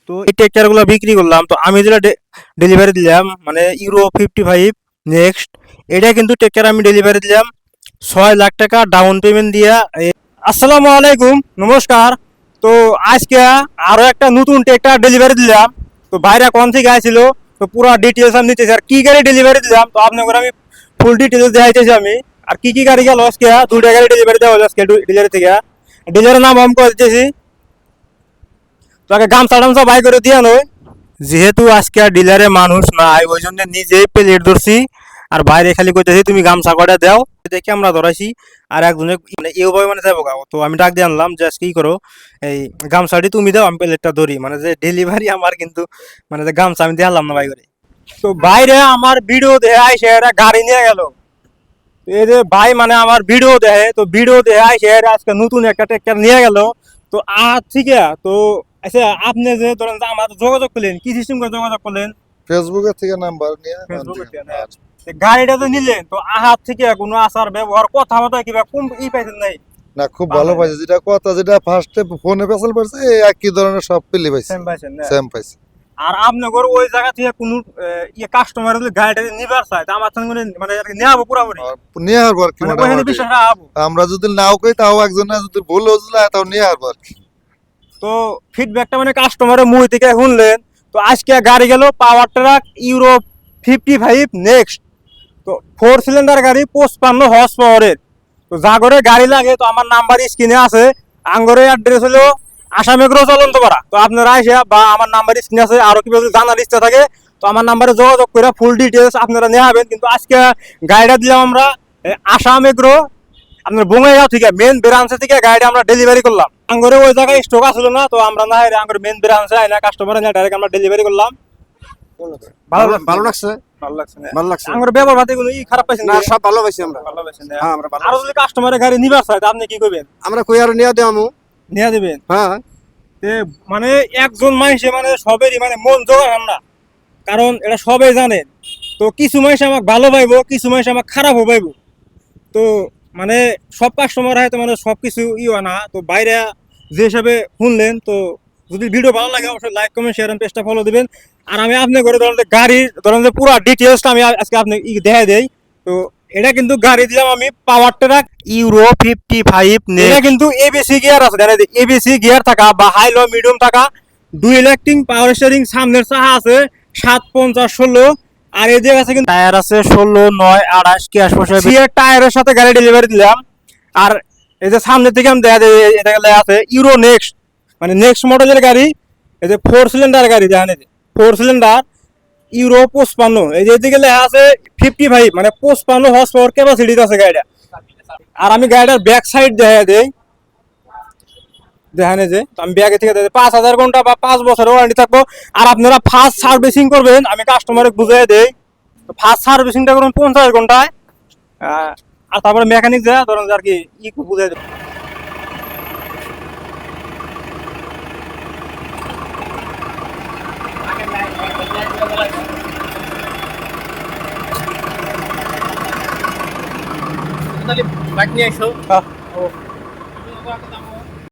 তো এই ট্রেক্টর গুলো বিক্রি করলাম। তো আমি যেটা ডেলিভারি দিলাম মানে ইউরো 55 নেক্সট, এটা কিন্তু ট্রেক্টর আমি ডেলিভারি দিলাম 6 লাখ টাকা ডাউন পেমেন্ট দিয়া। আসসালামু আলাইকুম, নমস্কার। তো আজকে আরো একটা নতুন ট্রেক্টর ডেলিভারি দিলাম। তো বাইরে কোন থেকে আসছিল, তো পুরো ডিটেলস আমি নিতেছি আর কি গাড়ি ডেলিভারি দিলাম তো আপনাকে আমি ফুল ডিটেলস দেখাইতেছি আমি। আর কি গাড়ি গেল আজকে, দুইটা গাড়ি ডেলিভারি দেওয়া হলো আজকে ডিলার থেকে। ডিলারের নাম আমি করে দিতেছি, তোকে গামছা টামছা বাই করে দিয়া নয়। যেহেতু আজকে ডিলারে মানুষ নাই ওই জন্য নিজেই প্লেট ধরছি আর বাইরে খালি কইতেছি তুমি গামছা কটা দাও, দেখে আমরা ধরাইছি। আর একজনে মানে এইভাবে মানে যাবো গা, তো আমি ডাক দিয়ে আনলাম যে আজকে কি করো, এই গামছাটি তুমি দাও আমি প্লেটটা ধরি, মানে যে ডেলিভারি আমার কিন্তু মানে যে গামছা আমি দেখালাম না বাই করে। তো বাইরে আমার ভিডিও দেখে আইসে এরা গাড়ি নিয়ে গেল। এই যে ভাই মানে আমার ভিডিও দেখে, তো ভিডিও দেখে আইসে এরা আজকে নতুন একটা ট্রেক্টর নিয়ে গেল। তো ঠিক আছে। তো আচ্ছা আপনি যে ধরেন যে আমার যোগাযোগ করলেন, কি সিস্টেম করে যোগাযোগ করলেন? ফেসবুকের থেকে নাম্বার নিয়ে ফেসবুকে গাড়িটা তো নিলেন, তো আহাত থেকে কোনো আচার ব্যবহার কথাবার্তা কিবা কোন ই পাইছেন নাই? না খুব ভালো পাইছে, যেটা কথা যেটা ফার্স্টে ফোনে পেছাল পাইছে এই একই ধরনের সব পেলে পাইছে, সেম পাইছেন না? সেম পাইছে। আর আপনাদের ওই জায়গা থেকে কোনো কাস্টমার যদি গাড়িটা নিবার চায় তা আমার সঙ্গে মানে আর কি নেওয়া পুরোপুরি আর নিয়ে আসবো আর কি, মানে ওখানে মোটামুটি বিশ্বাস রাখবো। আমরা যদি নাও কই তাও একজনে যদি ভুল হয়েছিল তাও নিয়ে আসবো আর কি। তো ফিডব্যাকটা মানে কাস্টমারের মুখ থেকে শুনলেন। তো আজকে গাড়ি গেল পাওয়ার ট্রাক ইউরো 55 নেক্সট। তো 4 সিলিন্ডার গাড়ি 55 হর্স পাওয়ারের। তো জাগরে গাড়ি লাগে তো আমার নাম্বার স্ক্রিনে আছে। আঙ্গরের অ্যাড্রেস হলো আসামেগ্রো চলন্ত পাড়া। তো আপনারা এসে বা আমার নাম্বার স্ক্রিনে আছে, আরো কি জানার ইচ্ছা থাকে তো আমার নাম্বারে যোগাযোগ করে ফুল ডিটেলস আপনারা নিয়ে যাবেন। কিন্তু আজকে গাড়িটা দিলাম আমরা আসামেগ্রো আপনার বঙ্গাইগাঁও থেকে, মেন ব্রাঞ্চে থেকে গাড়িটা আমরা ডেলিভারি করলাম। আঙ্গরে ওই জায়গায় স্টক আসলো না, তো আমরা না আঙ্গরে মেন ব্রাঞ্চে আইনা কাস্টমার ডাইরেক্ট আমরা ডেলিভারি করলাম। ভালো লাগছে, ভালো লাগছে না? ভালো লাগছে। আঙ্গরে ব্যবহার পাতি কোনো খারাপ পাইছেন না, না? সব ভালো পাইছি আমরা। ভালো পাইছেন না? হ্যাঁ, আমরা ভালো আরো পাইছি। যদি কাস্টমারের গাড়ি নিবার চায় তা আপনি কি করবেন? আমরা কই আর নিয়ে দেবো। নিয়ে দিবেন? হ্যাঁ, মানে একজন মানুষে মানে সবেরই মানে মন জোগাড় না, কারণ এটা সবাই জানেন। তো কিছু মানুষ আমাকে ভালো পাইবো, কিছু মানুষ আমাকে খারাপও পাইবো। তো মানে সব কাস্টমার হয়তো মানে সব কিছু হয় না। তো বাইরে যে হিসাবে শুনলেন, তো যদি ভিডিও ভালো লাগে অবশ্যই লাইক কমেন্ট শেয়ার এবং পেজটা ফলো দিবেন। আর আমি আপনি করে ধরেন যে গাড়ির ধরেন যে পুরো ডিটেলসটা আমি আজকে আপনি দেখা দেই। তো এটা কিন্তু গাড়ি দিলাম আমি পাওয়ার ট্রাক ইউরো 55 এটা কিন্তু এবিসি গিয়ার আছে, জানেন এবিসি গিয়ার থাকা বা হাই লো মিডিয়াম থাকা, ডুয়েল অ্যাক্টিং পাওয়ার স্টিয়ারিং, সামনের চাকা আছে 750/16। আর এই যে আছে কিন্তু টায়ার আছে 16, 9, 28 কি আশপাশে টায়ারের সাথে গাড়ি ডেলিভারি দিলাম। আর এই যে সামনে থেকে আমি দেখা যায় এটা আছে ইউরো নেক্সট, মানে নেক্সট মডেলের গাড়ি। এই যে 4 সিলিন্ডার গাড়ি, দেখেন এই যে 4 সিলিন্ডার ইউরো 55। এই যে এদিকে লেখা আছে 55, মানে 55 হর্স পাওয়ার ক্যাপাসিটি আছে গাড়িটা। আর আমি গাড়িটার ব্যাক সাইড দেখা দেই, দেখেন এই যে আমি ব্যাগে থেকে 5000 ঘন্টা বা 5 বছরের ওয়ারেন্টি থাকবো। আর আপনারা ফার্স্ট সার্ভিসিং করবেন, আমি কাস্টমারকে বুঝিয়ে দেই। ফার্স্ট সার্ভিসিংটা করুন 50 ঘন্টায়। আর তারপরে মেকানিক যা ধরেন আর কি বুঝিয়ে দেয়। বাইক নিয়ে এসো। হ্যাঁ।